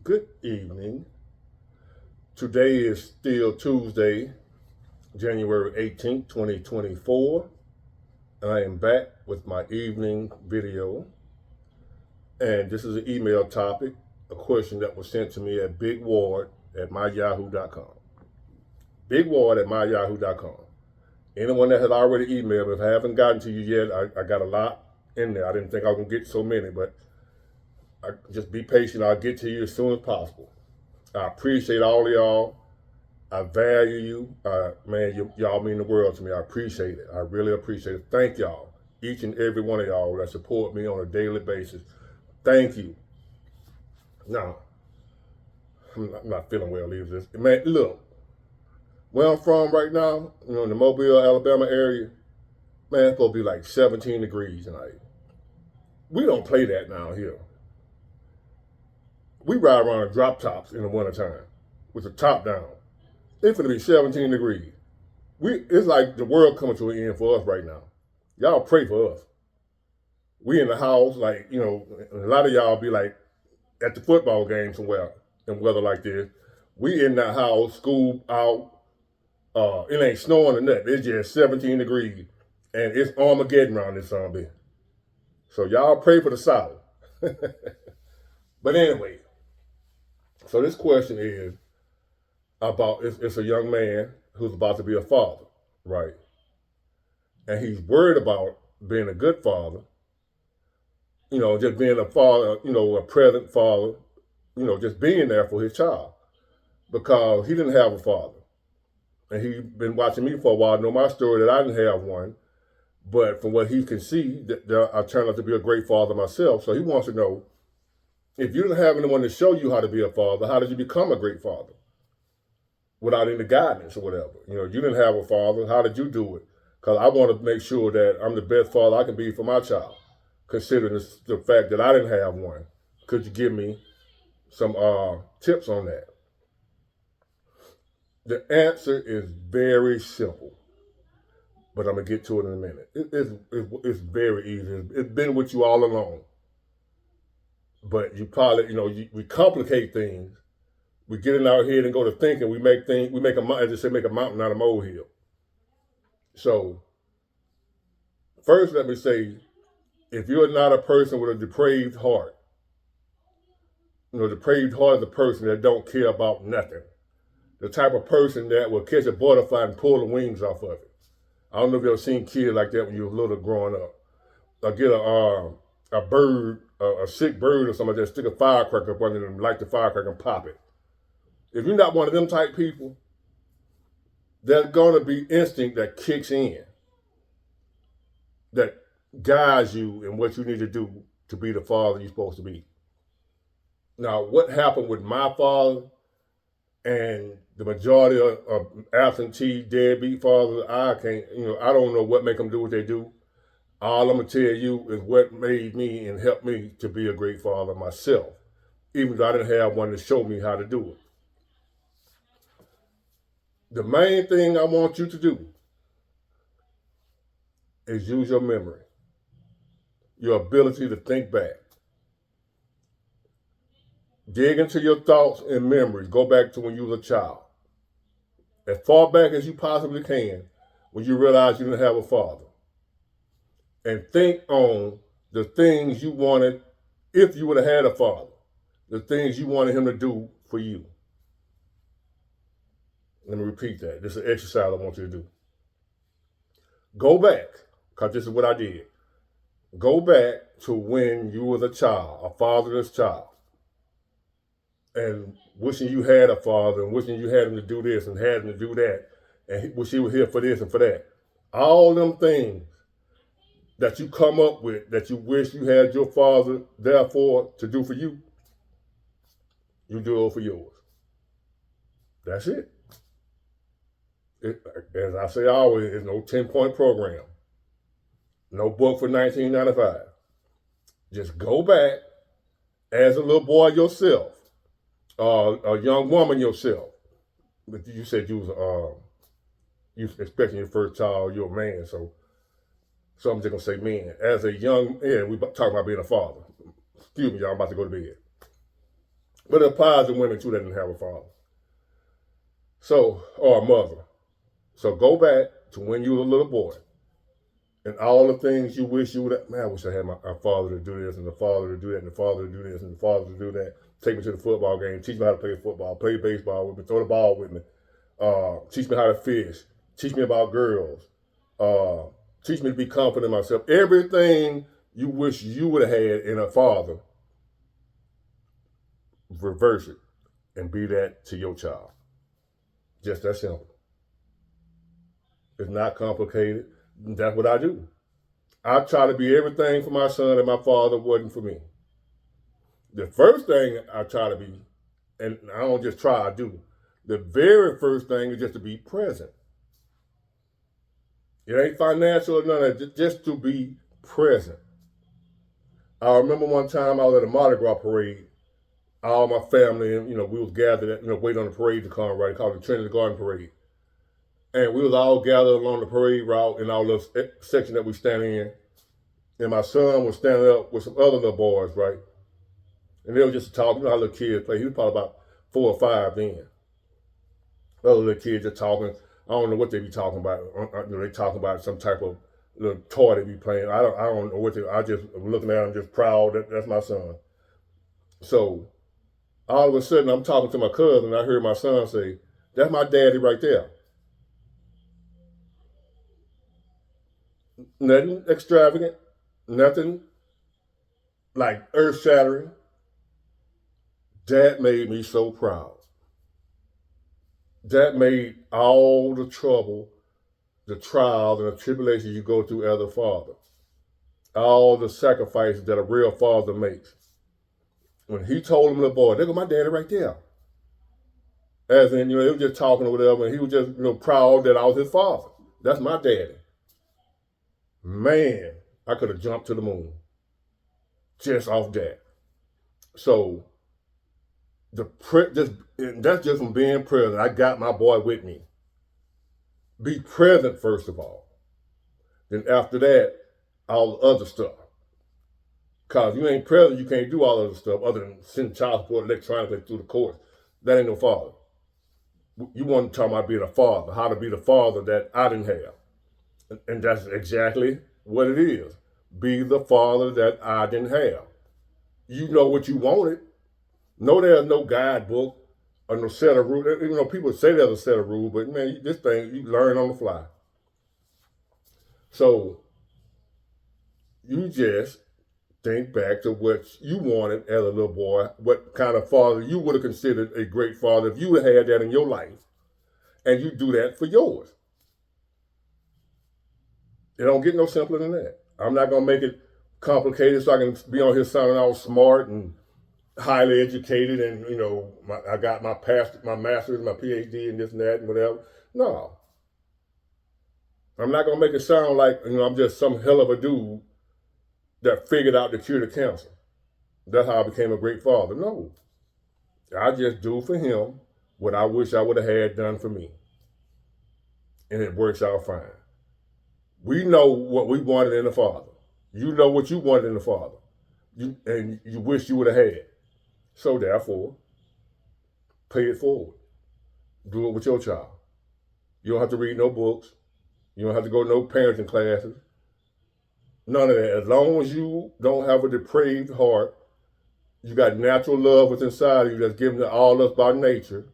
Good evening. Today is still Tuesday, January 18th, 2024. I am back with my evening video. And this is an email topic, a question that was sent to me at bigward@myyahoo.com. Bigward@myyahoo.com. Anyone that has already emailed me, if I haven't gotten to you yet, I got a lot in there. I didn't think I was going to get so many, but just be patient. I'll get to you as soon as possible. I appreciate all of y'all. I value you. Man, y'all mean the world to me. I appreciate it. I really appreciate it. Thank y'all. Each and every one of y'all that support me on a daily basis. Thank you. Now, I'm not feeling well either. Man, look, where I'm from right now, in the Mobile, Alabama area, man, it's supposed to be like 17 degrees tonight. We don't play that now here. We ride around in drop tops in the wintertime with the top down. It's going to be 17 degrees. It's like the world coming to an end for us right now. Y'all pray for us. We in the house, like, a lot of y'all be like at the football game somewhere in weather like this. We in the house, school out. It ain't snowing or nothing. It's just 17 degrees. And it's Armageddon around this zombie. So y'all pray for the South. But anyway, so this question is about, it's a young man who's about to be a father, right? And he's worried about being a good father, just being a father, a present father, just being there for his child. Because he didn't have a father. And he's been watching me for a while, know my story that I didn't have one. But from what he can see, that I turned out to be a great father myself. So he wants to know, if you didn't have anyone to show you how to be a father, how did you become a great father? Without any guidance or whatever. You didn't have a father. How did you do it? Because I want to make sure that I'm the best father I can be for my child, considering the fact that I didn't have one. Could you give me some tips on that? The answer is very simple, but I'm going to get to it in a minute. It's very easy. It's been with you all along. But you probably, we complicate things. We get in our head and go to thinking. We make a mountain out of molehill. So, first let me say, if you're not a person with a depraved heart, depraved heart is a person that don't care about nothing. The type of person that will catch a butterfly and pull the wings off of it. I don't know if you've ever seen kids like that when you were little growing up. Or get a bird, a sick bird or something like that, stick a firecracker up under them, light the firecracker and pop it. If you're not one of them type people, there's going to be instinct that kicks in, that guides you in what you need to do to be the father you're supposed to be. Now, what happened with my father and the majority of absentee, deadbeat fathers, I don't know what make them do what they do. All I'm going to tell you is what made me and helped me to be a great father myself, even though I didn't have one to show me how to do it. The main thing I want you to do is use your memory, your ability to think back. Dig into your thoughts and memories. Go back to when you were a child. As far back as you possibly can, when you realize you didn't have a father. And think on the things you wanted, if you would have had a father, the things you wanted him to do for you. Let me repeat that. This is an exercise I want you to do. Go back, because this is what I did. Go back to when you was a child, a fatherless child. And wishing you had a father, and wishing you had him to do this and had him to do that, and wish he was here for this and for that. All them things that you come up with that you wish you had your father there for to do for you, you do it for yours. That's it. As I say always, there's no 10-point program. No book for 1995. Just go back as a little boy yourself, a young woman yourself. But you said you was expecting your first child, you're a man, so I'm just gonna say man. As a young, we talking about being a father. Excuse me, y'all, I'm about to go to bed. But it applies to women too that didn't have a father. So, or a mother. So go back to when you were a little boy and all the things you wish you would have. Man, I wish I had my father to do this and the father to do that and the father to do this and the father to do that. Take me to the football game, teach me how to play football, play baseball with me, throw the ball with me, teach me how to fish, teach me about girls, uh, teach me to be confident in myself. Everything you wish you would have had in a father, reverse it and be that to your child. Just that simple. It's not complicated. That's what I do. I try to be everything for my son that my father wasn't for me. The first thing I try to be, and I don't just try, I do. The very first thing is just to be present. It ain't financial or none of that, just to be present. I remember one time I was at a Mardi Gras parade. All my family and we was gathered at, waiting on the parade to come, right? Called the Trinity Garden Parade. And we was all gathered along the parade route in our little section that we standing in. And my son was standing up with some other little boys, right? And they were just talking. You know how little kids play. He was probably about 4 or 5 then. Other little kids just talking. I don't know what they be talking about. They talking about some type of little toy they be playing. I don't know what they. I just looking at them, just proud. That's my son. So all of a sudden, I'm talking to my cousin. And I heard my son say, "That's my daddy right there." Nothing extravagant, nothing like earth shattering. That made me so proud. That made all the trouble, the trials, and the tribulations you go through as a father, all the sacrifices that a real father makes. When he told him, little boy, there go my daddy right there. As in, they were just talking or whatever, and he was just, proud that I was his father. That's my daddy. Man, I could have jumped to the moon just off that. So that's just from being present. I got my boy with me. Be present first of all. Then after that, all the other stuff. Cause you ain't present, you can't do all other stuff other than send child support electronically through the courts. That ain't no father. You want to talk about being a father, how to be the father that I didn't have. And that's exactly what it is. Be the father that I didn't have. You know what you wanted. No, there's no guidebook or no set of rules. People say there's a set of rules, but man, this thing, you learn on the fly. So you just think back to what you wanted as a little boy, what kind of father you would have considered a great father if you had that in your life, and you do that for yours. It don't get no simpler than that. I'm not going to make it complicated so I can be on here sounding all smart and highly educated and, I got my master's, my PhD and this and that and whatever. No. I'm not going to make it sound like, I'm just some hell of a dude that figured out the cure to cancer. That's how I became a great father. No. I just do for him what I wish I would have had done for me. And it works out fine. We know what we wanted in a father. You know what you wanted in a father. And you wish you would have had. So therefore, pay it forward. Do it with your child. You don't have to read no books. You don't have to go to no parenting classes. None of that. As long as you don't have a depraved heart, you got natural love within inside of you that's given to all us by nature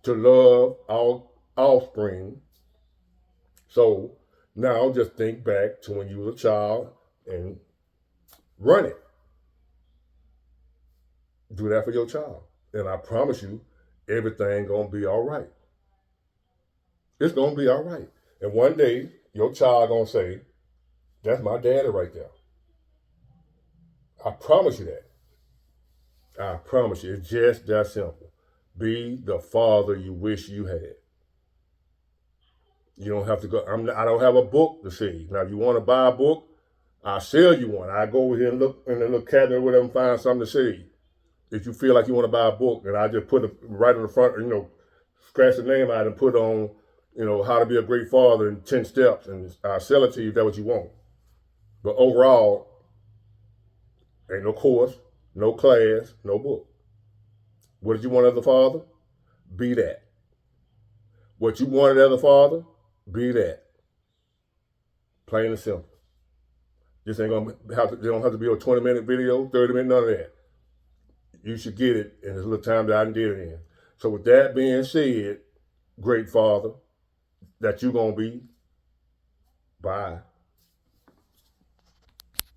to love our offspring. So now just think back to when you were a child and run it. Do that for your child. And I promise you, everything gonna be all right. It's gonna be all right. And one day, your child gonna say, that's my daddy right there. I promise you that. I promise you, it's just that simple. Be the father you wish you had. You don't have to go. I don't have a book to see. Now, if you want to buy a book, I'll sell you one. I go over here and look in the little cabinet or whatever and find something to see. If you feel like you want to buy a book, and I just put it right on the front, scratch the name out and put on, how to be a great father in 10 steps, and I'll sell it to you if that's what you want. But overall, ain't no course, no class, no book. What did you want as a father? Be that. What you wanted as a father? Be that. Plain and simple. This ain't gonna have to. They don't have to be a 20-minute video, 30-minute, none of that. You should get it in this little time that I did it in. So with that being said, great father that you gonna be. Bye.